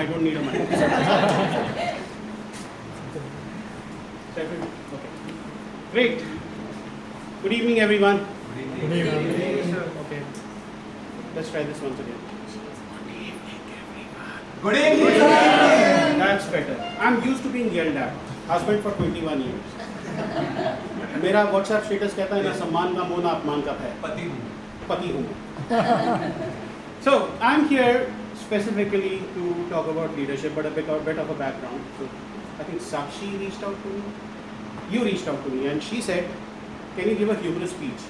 I don't need a mic. Okay. Great. Good evening, everyone. Good evening. Okay. Let's try this once again. Good evening, sir. That's better. I'm used to being yelled at. Husband for 21 years. मेरा WhatsApp status कहता है ना सम्मान का मोह ना अपमान का है. पति हूँ. So I'm here specifically to talk about leadership, but a bit of a background. So I think Sakshi reached out to me. You reached out to me, and she said, "Can you give a humorous speech?"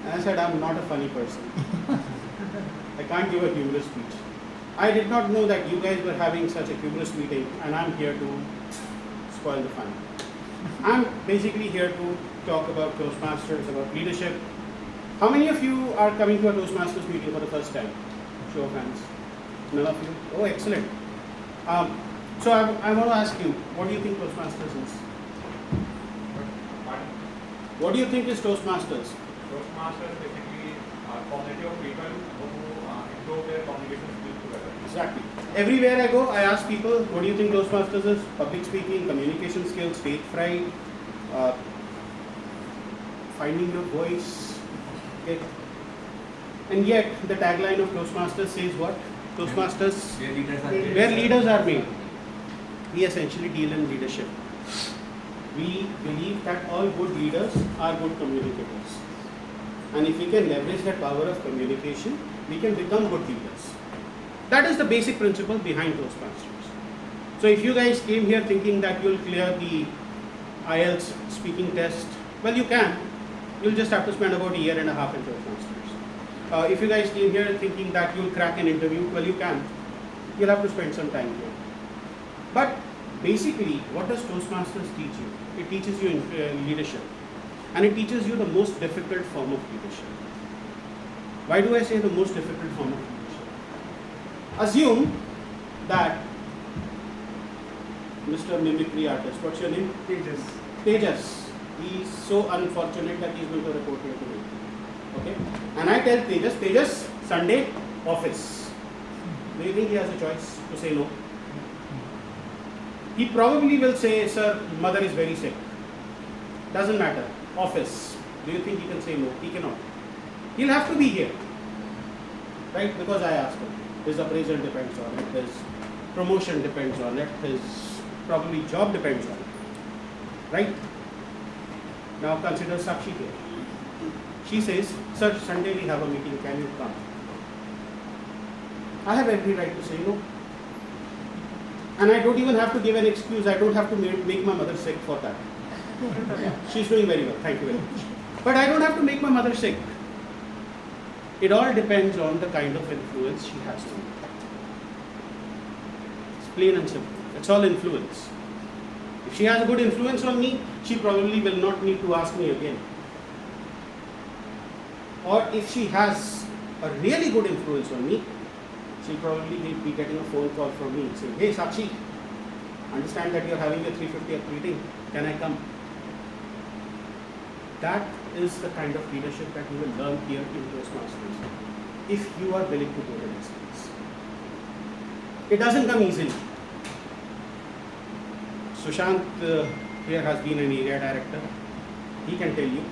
And I said, "I'm not a funny person. I can't give a humorous speech." I did not know that you guys were having such a humorous meeting, and I'm here to spoil the fun. I'm basically here to talk about Toastmasters, about leadership. How many of you are coming to a Toastmasters meeting for the first time? Show of hands. None of you? Oh, excellent. So I want to ask you, what do you think Toastmasters is? What do you think is Toastmasters? Toastmasters basically are a community of people who improve their communication skills together. Exactly. Everywhere I go, I ask people, what do you think Toastmasters is? Public speaking, communication skills, stage fright, finding your voice. Okay. And yet, the tagline of Toastmasters says what? Toastmasters, where leaders are made. We essentially deal in leadership. We believe that all good leaders are good communicators. And if we can leverage that power of communication, we can become good leaders. That is the basic principle behind Toastmasters. So if you guys came here thinking that you'll clear the IELTS speaking test, well, you can. You'll just have to spend about a year and a half in Toastmasters. If you guys came here thinking that you'll crack an interview, well, you can. You'll have to spend some time here. But basically, what does Toastmasters teach you? It teaches you leadership. And it teaches you the most difficult form of leadership. Why do I say the most difficult form of leadership? Assume that Mr. Mimicry Artist, what's your name? Tejas. He's so unfortunate that he's going to report here today. Okay? And I tell Tejas, Sunday, office. Do you think he has a choice to say no? He probably will say, sir, mother is very sick. Doesn't matter. Office. Do you think he can say no? He cannot. He'll have to be here. Right? Because I asked him. His appraisal depends on it. His promotion depends on it. His probably job depends on it. Right? Now consider Sakshi here. She says, sir, Sunday we have a meeting. Can you come? I have every right to say no. And I don't even have to give an excuse. I don't have to make my mother sick for that. She's doing very well. Thank you very much. But I don't have to make my mother sick. It all depends on the kind of influence she has on me. It's plain and simple. It's all influence. If she has a good influence on me, she probably will not need to ask me again. Or if she has a really good influence on me, she'll probably be getting a phone call from me saying, hey Sakshi, understand that you're having a 350th meeting. Can I come? That is the kind of leadership that you will learn here in Toastmasters if you are willing to go the distance. It doesn't come easily. Sushant here has been an area director. He can tell you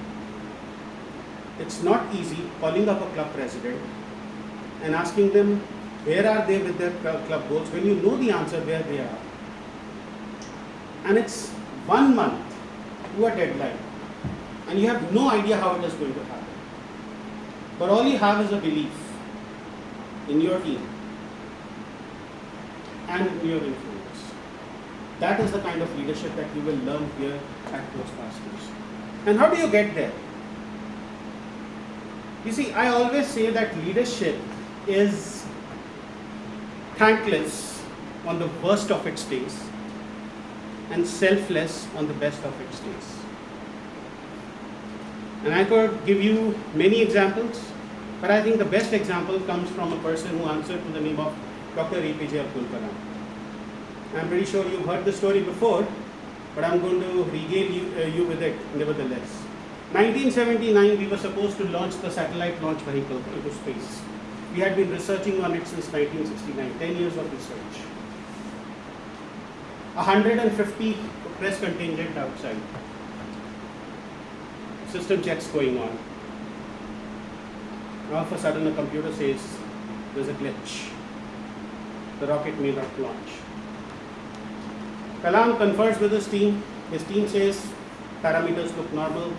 it's not easy calling up a club president and asking them where are they with their club goals when you know the answer where they are. And it's 1 month to a deadline. And you have no idea how it is going to happen. But all you have is a belief in your team and in your influence. That is the kind of leadership that you will learn here at Toastmasters. And how do you get there? You see, I always say that leadership is thankless on the worst of its days and selfless on the best of its days. And I could give you many examples, but I think the best example comes from a person who answered to the name of Dr. APJ Abdul Kalam. I'm pretty sure you've heard the story before, but I'm going to regale you with it nevertheless. 1979, we were supposed to launch the satellite launch vehicle into space. We had been researching on it since 1969, 10 years of research. 150 press contingent outside. System checks going on. All of a sudden a computer says there's a glitch. The rocket may not launch. Kalam confers with his team. His team says parameters look normal.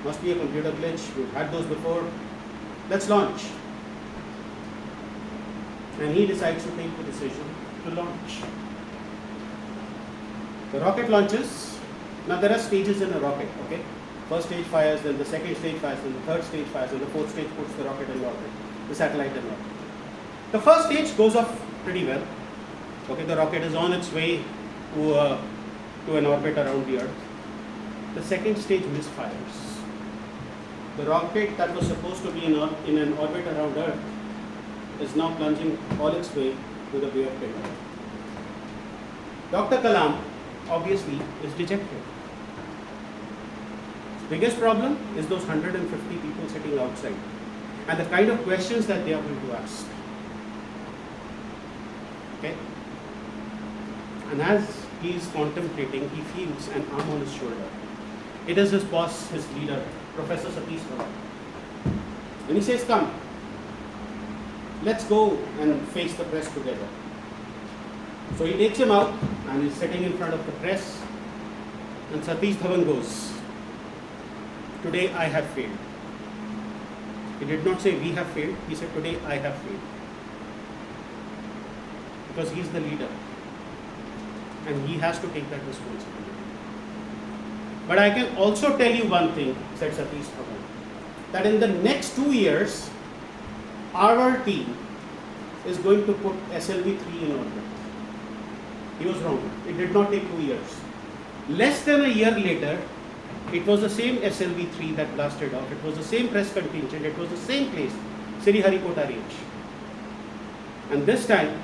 Must be a computer glitch. We've had those before. Let's launch. And he decides to take the decision to launch. The rocket launches. Now there are stages in a rocket, okay? First stage fires, then the second stage fires, then the third stage fires, and the fourth stage puts the rocket in orbit, the satellite in orbit. The first stage goes off pretty well. Okay, the rocket is on its way to an orbit around the Earth. The second stage misfires. The rocket that was supposed to be in an orbit around Earth is now plunging all its way to the Bay of Bengal. Dr. Kalam obviously is dejected. Biggest problem is those 150 people sitting outside and the kind of questions that they are going to ask. Okay? And as he is contemplating, he feels an arm on his shoulder. It is his boss, his leader, Professor Satish Dhawan. And he says, come, let's go and face the press together. So he takes him out and he's sitting in front of the press. And Satish Dhawan goes, today I have failed. He did not say we have failed, he said today I have failed. Because he is the leader. And he has to take that responsibility. But I can also tell you one thing, said Satish Dhawan, that in the next 2 years, our team is going to put SLV-3 in orbit. He was wrong. It did not take 2 years. Less than a year later, it was the same SLV-3 that blasted off. It was the same press contingent. It was the same place, Sriharikota range. And this time,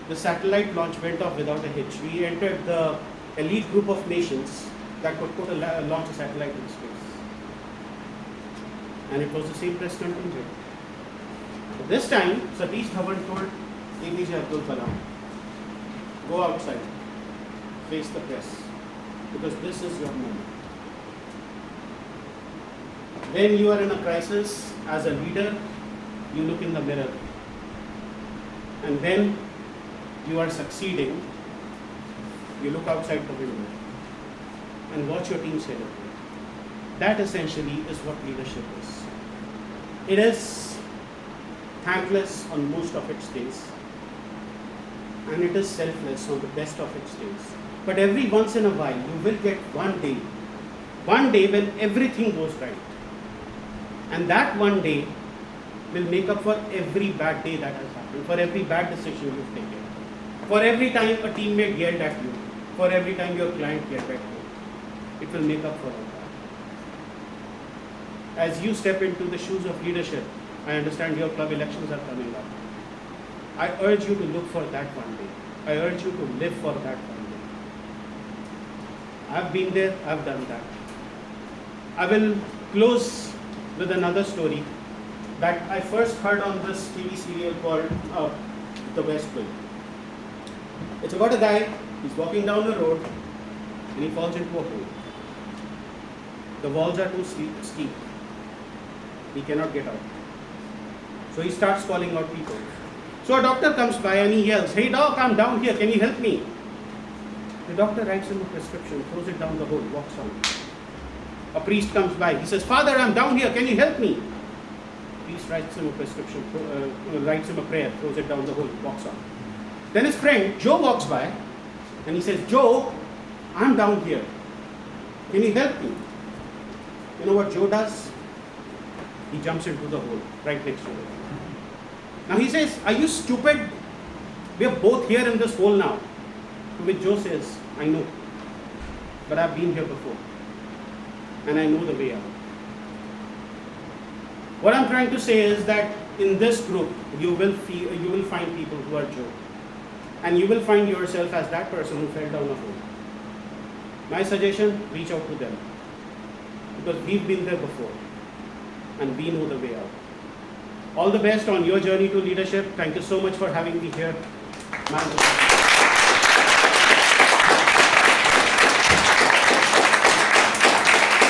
the satellite launch went off without a hitch. We entered the elite group of nations that could launch a satellite in space. And it was the same press contingent. This time, Satish Dhawan told APJ Abdul Kalam, go outside, face the press, because this is your moment. When you are in a crisis, as a leader, you look in the mirror. And when you are succeeding, you look outside the window and watch your team celebrate. That essentially is what leadership is. It is thankless on most of its days, and it is selfless on the best of its days. But every once in a while, you will get one day when everything goes right. And that one day will make up for every bad day that has happened, for every bad decision you've taken, for every time a teammate yelled at you, for every time your client yelled at you. It will make up for all that. As you step into the shoes of leadership, I understand your club elections are coming up. I urge you to look for that one day. I urge you to live for that one day. I've been there, I've done that. I will close with another story that I first heard on this TV serial called The West Wing. It's about a guy, he's walking down the road and he falls into a hole. The walls are too steep. He cannot get out. So he starts calling out people. So a doctor comes by and he yells, hey doc, I'm down here, can you help me? The doctor writes him a prescription, throws it down the hole, walks on. A priest comes by, he says, Father, I'm down here, can you help me? The priest writes him a prescription, writes him a prayer, throws it down the hole, walks on. Then his friend Joe walks by and he says, Joe, I'm down here, can you help me? You know what Joe does? He jumps into the hole right next to it. Now he says, are you stupid? We are both here in this hole now. To which Joe says, I know, but I've been here before and I know the way out. What I'm trying to say is that in this group, you will find people who are Joe, and you will find yourself as that person who fell down a hole. My suggestion, reach out to them, because we've been there before and we know the way out. All the best on your journey to leadership. Thank you so much for having me here. Man.